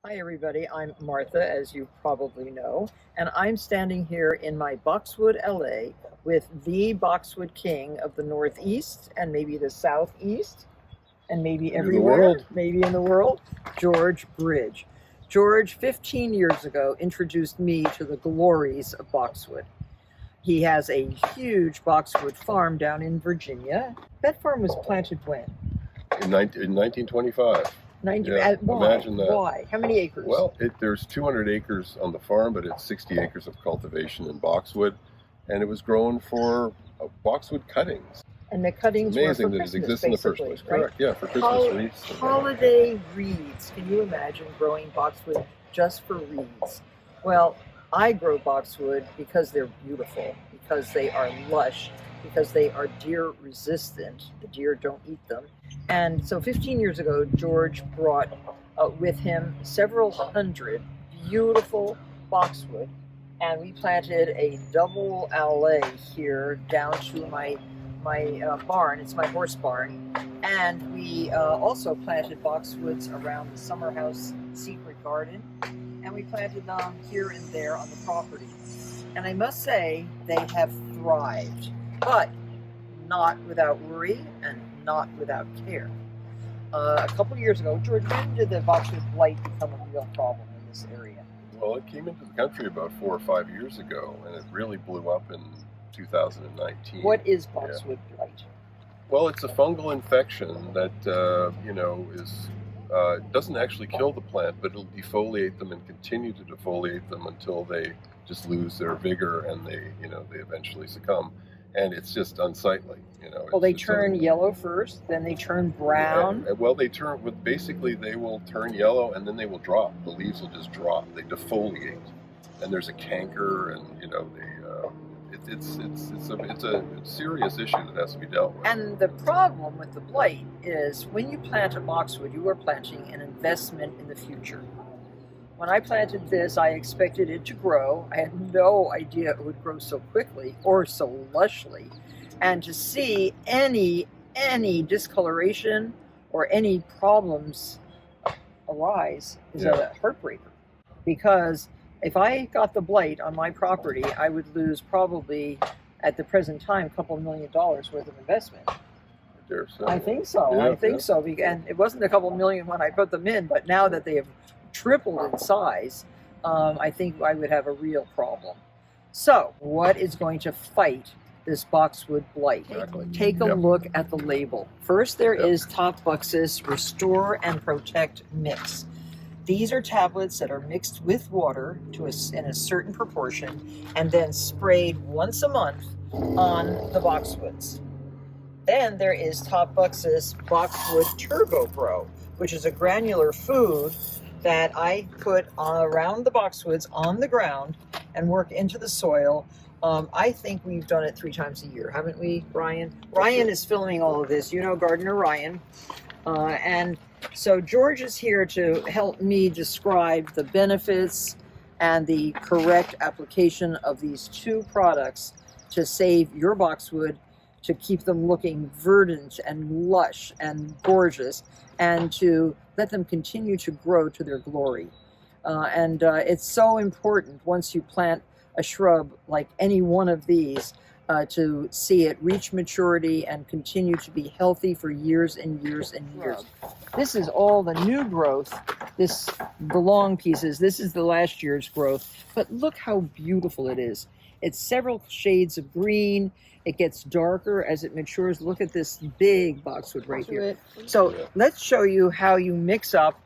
Hi everybody, I'm Martha, as you probably know, and I'm standing here in my Boxwood, LA with the Boxwood King of the Northeast and maybe the Southeast and maybe everywhere, maybe in the world, George Bridge. George, 15 years ago, introduced me to the glories of Boxwood. He has a huge Boxwood farm down in Virginia. That farm was planted when? In 1925. Why? Imagine that. Why? How many acres? Well, there's 200 acres on the farm, but it's 60 acres of cultivation in Boxwood, and it was grown for boxwood cuttings. And the cuttings were amazing for that Christmas, it exists in the first place. Right? Correct. Yeah, for Christmas wreaths. Holiday wreaths. Can you imagine growing boxwood just for wreaths? Well, I grow boxwood because they're beautiful, because they are lush, because they are deer resistant. The deer don't eat them. And so 15 years ago, George brought with him several hundred beautiful boxwood, and we planted a double alley here down to my barn. It's my horse barn. And we also planted boxwoods around the summer house secret garden, and we planted them here and there on the property. And I must say, they have thrived, but not without worry and not without care. A couple of years ago, George, when did the boxwood blight become a real problem in this area? Well, it came into the country about 4 or 5 years ago, and it really blew up in 2019. What is boxwood blight? Well, it's a fungal infection that doesn't actually kill the plant, but it'll defoliate them and continue to defoliate them until they just lose their vigor and they eventually succumb. And it's just unsightly. Well, they turn yellow first, then they turn brown. Well, basically they will turn yellow and then they will drop. The leaves will just drop. They defoliate, and there's a canker, and it's a serious issue that has to be dealt with. And the problem with the blight is when you plant a boxwood, you are planting an investment in the future. When I planted this, I expected it to grow. I had no idea it would grow so quickly or so lushly. And to see any discoloration or any problems arise is a heartbreaker. Because if I got the blight on my property, I would lose probably, at the present time, a couple $1 million worth of investment. I think so. Yeah, I think so. And it wasn't a couple million when I put them in, but now that they have tripled in size, I think I would have a real problem. So, what is going to fight this boxwood blight? Exactly. Take a look at the label. First, there is Topbuxus Restore and Protect Mix. These are tablets that are mixed with water in a certain proportion and then sprayed once a month on the boxwoods. Then there is Topbuxus Boxwood Turbo Grow, which is a granular food that I put around the boxwoods on the ground and work into the soil. I think we've done it 3 times a year, haven't we, Ryan? Ryan is filming all of this. You know Gardener Ryan. And so George is here to help me describe the benefits and the correct application of these 2 products to save your boxwood, to keep them looking verdant and lush and gorgeous, and to let them continue to grow to their glory. It's so important once you plant a shrub like any one of these to see it reach maturity and continue to be healthy for years and years and years. This is all the new growth, the long pieces. This is the last year's growth, but look how beautiful it is. It's several shades of green. It gets darker as it matures. Look at this big boxwood right here. So let's show you how you mix up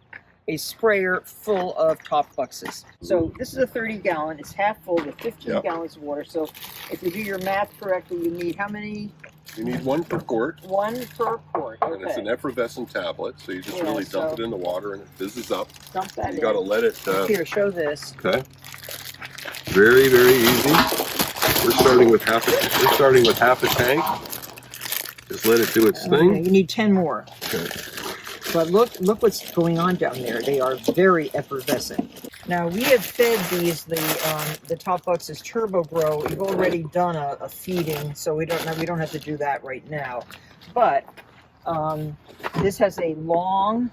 a sprayer full of Topbuxus. So this is a 30-gallon. It's half full with 15 gallons of water. So if you do your math correctly, you need how many? You need 1 per quart. 1 per quart. Okay. And it's an effervescent tablet, so you just really dump it in the water and it fizzes up. Dump that in. You got to let it. Here, show this. Okay. Very, very easy. We're starting with half a tank. Just let it do its thing. Okay, you need 10 more. Okay. But look what's going on down there. They are very effervescent. Now we have fed these the Topbuxus Turbo Grow. We've already done a feeding, so we don't have to do that right now. But this has a long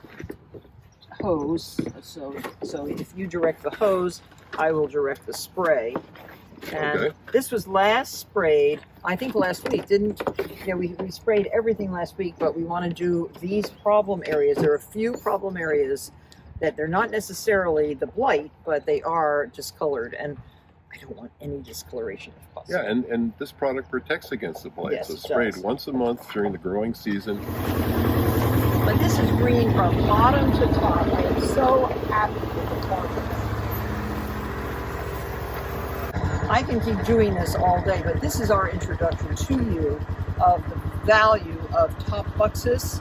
hose. So if you direct the hose, I will direct the spray. And Okay. this was last sprayed, I think last week. We sprayed everything last week, but we want to do these problem areas. There are a few problem areas that they're not necessarily the blight, but they are discolored, and I don't want any discoloration if possible. Yeah, and this product protects against the blight. Yes, so it sprayed does. once a month during the growing season. But this is green from bottom to top. I am so happy with the quality. I can keep doing this all day, but this is our introduction to you of the value of Topbuxus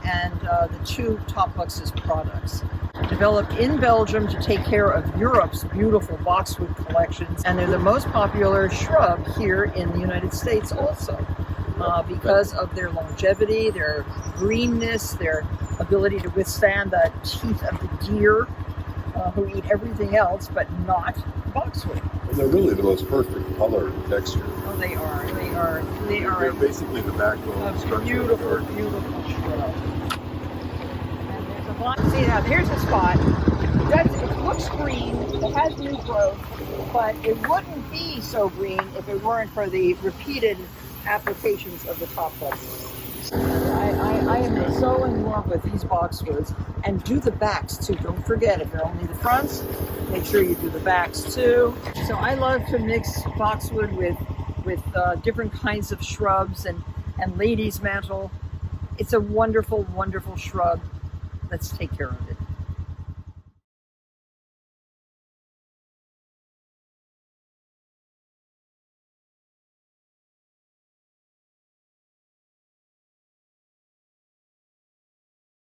and the two Topbuxus products. Developed in Belgium to take care of Europe's beautiful boxwood collections, and they're the most popular shrub here in the United States also. Because of their longevity, their greenness, their ability to withstand the teeth of the deer who eat everything else but not boxwood. And they're really the most perfect color and texture. Oh, they are They're basically the backbone a structure of the beautiful, garden. beautiful shrub. And there's a vine. See now, here's a spot. It looks green, it has new growth, but it wouldn't be so green if it weren't for the repeated applications of the Topbuxus. I am so in love with these boxwoods, and do the backs too. Don't forget, if they're only the fronts, make sure you do the backs too. So I love to mix boxwood with different kinds of shrubs and ladies' mantle. It's a wonderful, wonderful shrub. Let's take care of it.